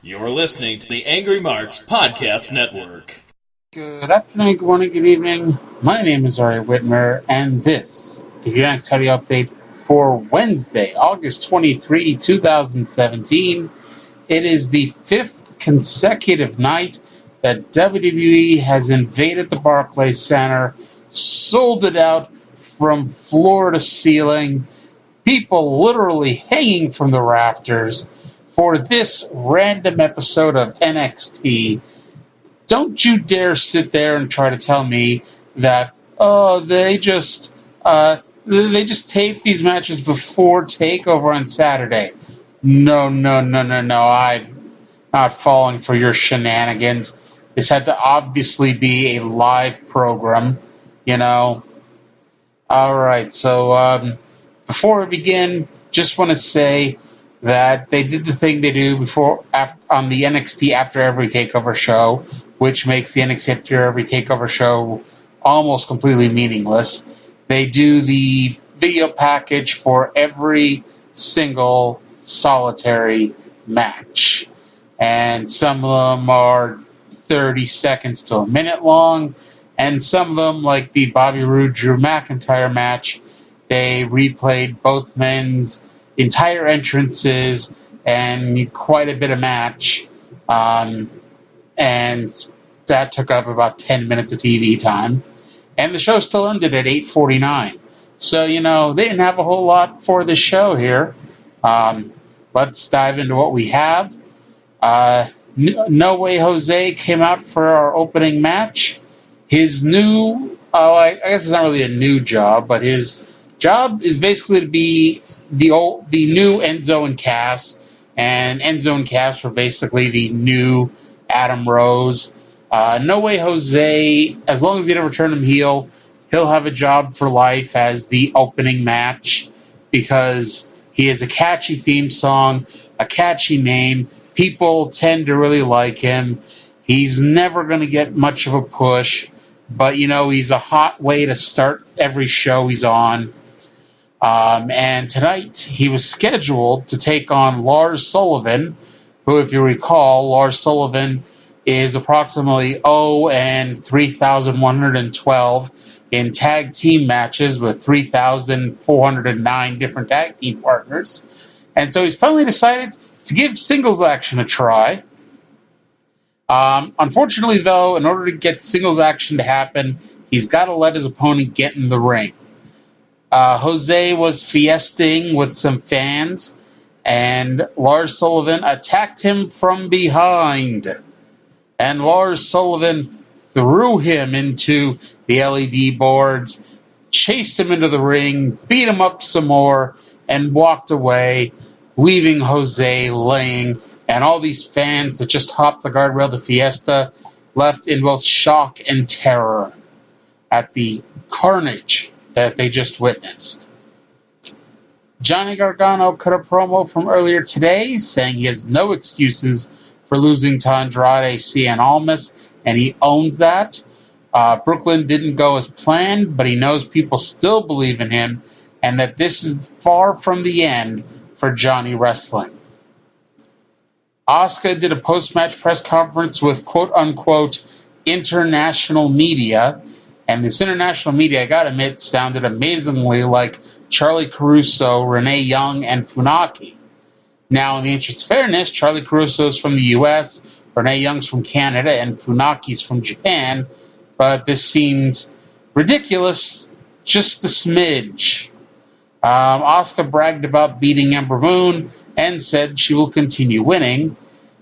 You're listening to the Angry Marks Podcast Network. Good afternoon, good morning, good evening. My name is Arya Whitmer, and this is your next audio update for Wednesday, August 23, 2017. It is the fifth consecutive night that WWE has invaded the Barclays Center, sold it out from floor to ceiling, people literally hanging from the rafters for this random episode of NXT. Don't you dare sit there and try to tell me that, they just taped these matches before TakeOver on Saturday. No. I'm not falling for your shenanigans. This had to obviously be a live program, you know. Alright, so before we begin, just want to say that they did the thing they do on the NXT After Every TakeOver show, which makes the NXT After Every TakeOver show almost completely meaningless. They do the video package for every single solitary match. And some of them are 30 seconds to a minute long, and some of them, like the Bobby Roode-Drew McIntyre match, they replayed both men's entire entrances and quite a bit of match. And that took up about 10 minutes of TV time. And the show still ended at 8:49. So, they didn't have a whole lot for this show here. Let's dive into what we have. No Way Jose came out for our opening match. His I guess it's not really a new job, but his job is basically to be the new Enzo and Cass. And Enzo and Cass were basically the new Adam Rose. No Way Jose, as long as they never turn him heel, he'll have a job for life as the opening match because he has a catchy theme song, a catchy name. People tend to really like him. He's never going to get much of a push, but, he's a hot way to start every show he's on. And tonight he was scheduled to take on Lars Sullivan, who, if you recall, Lars Sullivan is approximately 3,112 in tag team matches with 3,409 different tag team partners. And so he's finally decided to give singles action a try. Unfortunately, though, in order to get singles action to happen, he's got to let his opponent get in the ring. Jose was fiesting with some fans, and Lars Sullivan attacked him from behind. And Lars Sullivan threw him into the LED boards, chased him into the ring, beat him up some more, and walked away, leaving Jose laying, and all these fans that just hopped the guardrail to Fiesta left in both shock and terror at the carnage that they just witnessed. Johnny Gargano cut a promo from earlier today saying he has no excuses for losing to Andrade Cien Almas, and he owns that. Brooklyn didn't go as planned, but he knows people still believe in him and that this is far from the end for Johnny Wrestling. Asuka did a post-match press conference with quote-unquote international media, and this international media, I gotta admit, sounded amazingly like Charlie Caruso, Renee Young, and Funaki. Now, in the interest of fairness, Charlie Caruso's from the U.S., Renee Young's from Canada, and Funaki's from Japan, but this seemed ridiculous, just a smidge. Asuka bragged about beating Ember Moon and said she will continue winning.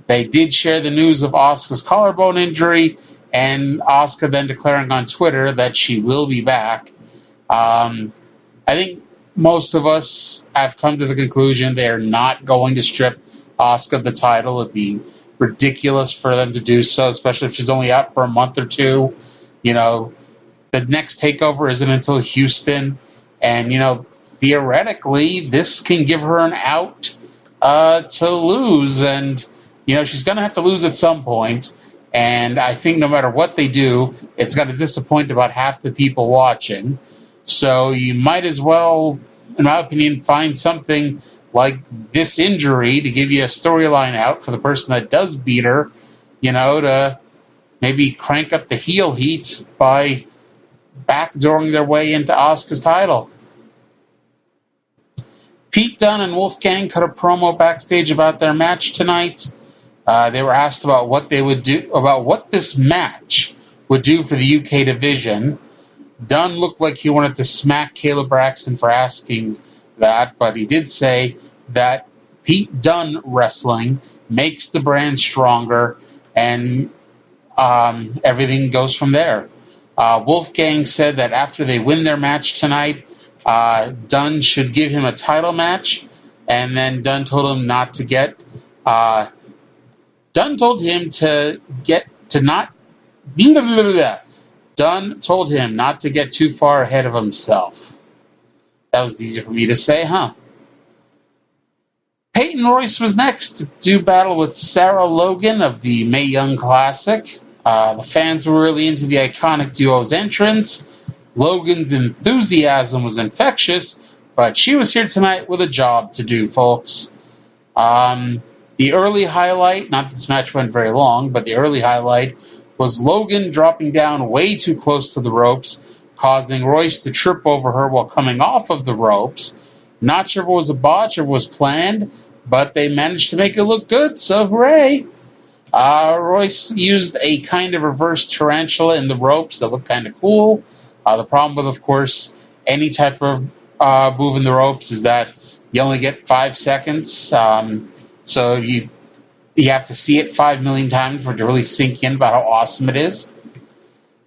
They did share the news of Asuka's collarbone injury, and Asuka then declaring on Twitter that she will be back. I think most of us have come to the conclusion they're not going to strip Asuka the title. It'd be ridiculous for them to do so, especially if she's only out for a month or two. The next takeover isn't until Houston, and, theoretically, this can give her an out to lose, and, she's going to have to lose at some point. And I think no matter what they do, it's going to disappoint about half the people watching. So you might as well, in my opinion, find something like this injury to give you a storyline out for the person that does beat her, to maybe crank up the heel heat by backdooring their way into Asuka's title. Pete Dunne and Wolfgang cut a promo backstage about their match tonight. They were asked about what this match would do for the UK division. Dunne looked like he wanted to smack Caleb Braxton for asking that, but he did say that Pete Dunne wrestling makes the brand stronger, and everything goes from there. Wolfgang said that after they win their match tonight, Dunne should give him a title match, and then Dunne told him not to get. Dunne told him to get to not. Dunne told him not to get too far ahead of himself. That was easy for me to say, huh? Peyton Royce was next to do battle with Sarah Logan of the Mae Young Classic. The fans were really into the iconic duo's entrance. Logan's enthusiasm was infectious, but she was here tonight with a job to do, folks. The early highlight, not this match went very long, but the early highlight was Logan dropping down way too close to the ropes, causing Royce to trip over her while coming off of the ropes. Not sure if it was a botch or it was planned, but they managed to make it look good, so hooray! Royce used a kind of reverse tarantula in the ropes that looked kind of cool. The problem with, of course, any type of move in the ropes is that you only get 5 seconds, so you have to see it 5 million times for it to really sink in about how awesome it is.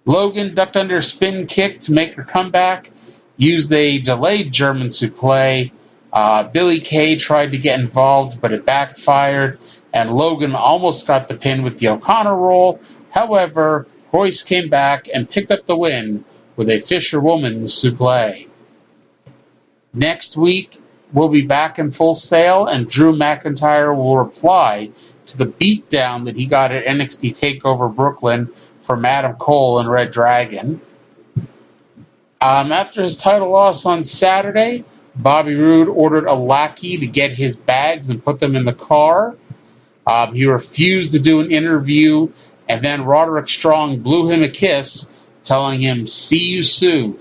Logan ducked under a spin kick to make her comeback, used a delayed German suplex. Billy Kay tried to get involved, but it backfired, and Logan almost got the pin with the O'Connor roll. However, Royce came back and picked up the win with a Fisherwoman's suplex. Next week, we'll be back in Full Sail, and Drew McIntyre will reply to the beatdown that he got at NXT TakeOver Brooklyn from Adam Cole and Red Dragon. After his title loss on Saturday, Bobby Roode ordered a lackey to get his bags and put them in the car. He refused to do an interview, and then Roderick Strong blew him a kiss, telling him, "See you soon."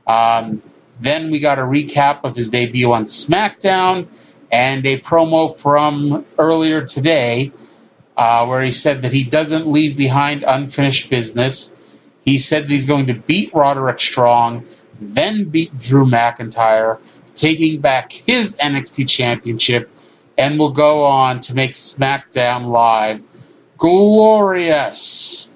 Then we got a recap of his debut on SmackDown and a promo from earlier today where he said that he doesn't leave behind unfinished business. He said that he's going to beat Roderick Strong, then beat Drew McIntyre, taking back his NXT Championship, and will go on to make SmackDown Live glorious.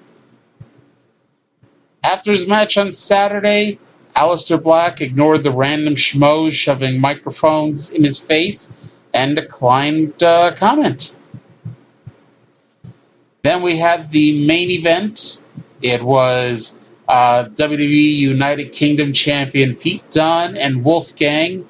After his match on Saturday, Aleister Black ignored the random schmoes shoving microphones in his face and declined comment. Then we had the main event. It was WWE United Kingdom champion Pete Dunne and Wolfgang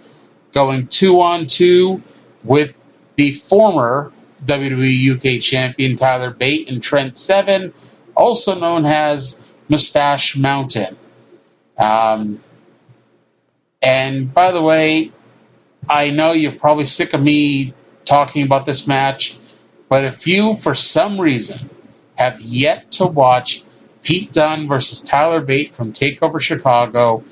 going 2-on-2 with the former WWE UK champion Tyler Bate and Trent Seven, also known as Mustache Mountain. And by the way, I know you're probably sick of me talking about this match, but if you, for some reason, have yet to watch Pete Dunne versus Tyler Bate from TakeOver Chicago,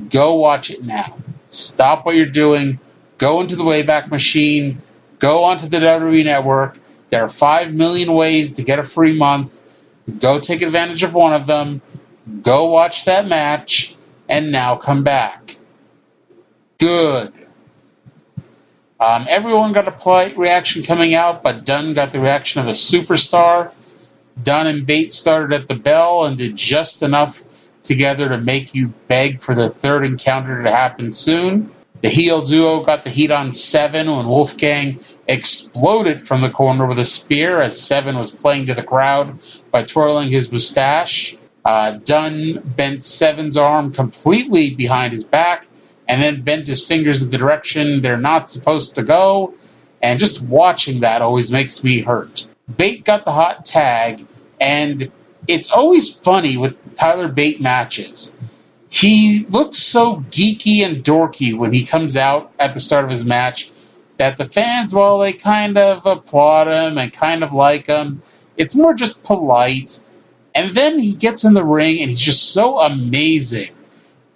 go watch it now. Stop what you're doing. Go into the Wayback Machine. Go onto the WWE Network. There are 5 million ways to get a free month. Go take advantage of one of them. Go watch that match. And now come back. Good. Everyone got a polite reaction coming out, but Dunne got the reaction of a superstar. Dunne and Bate started at the bell and did just enough together to make you beg for the third encounter to happen soon. The heel duo got the heat on Seven when Wolfgang exploded from the corner with a spear as Seven was playing to the crowd by twirling his mustache. Dunne bent Seven's arm completely behind his back and then bent his fingers in the direction they're not supposed to go. And just watching that always makes me hurt. Bate got the hot tag, and it's always funny with Tyler Bate matches. He looks so geeky and dorky when he comes out at the start of his match, that the fans, well, they kind of applaud him and kind of like him. It's more just polite. And then he gets in the ring and he's just so amazing.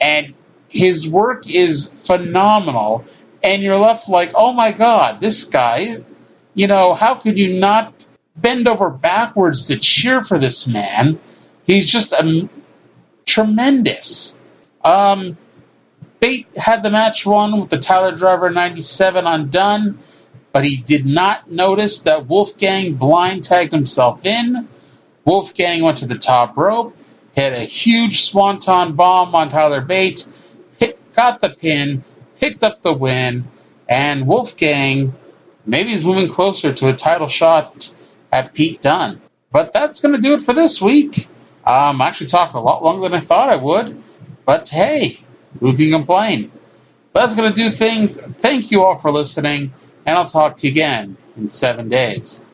And his work is phenomenal. And you're left like, oh my God, this guy, how could you not bend over backwards to cheer for this man? He's just tremendous. Bate had the match won with the Tyler Driver 97 on Dunne, but he did not notice that Wolfgang blind tagged himself in. Wolfgang went to the top rope, hit a huge swanton bomb on Tyler Bate, got the pin, picked up the win, and Wolfgang maybe is moving closer to a title shot at Pete Dunne. But that's going to do it for this week. I actually talked a lot longer than I thought I would, but hey, who can complain? But that's going to do things. Thank you all for listening, and I'll talk to you again in 7 days.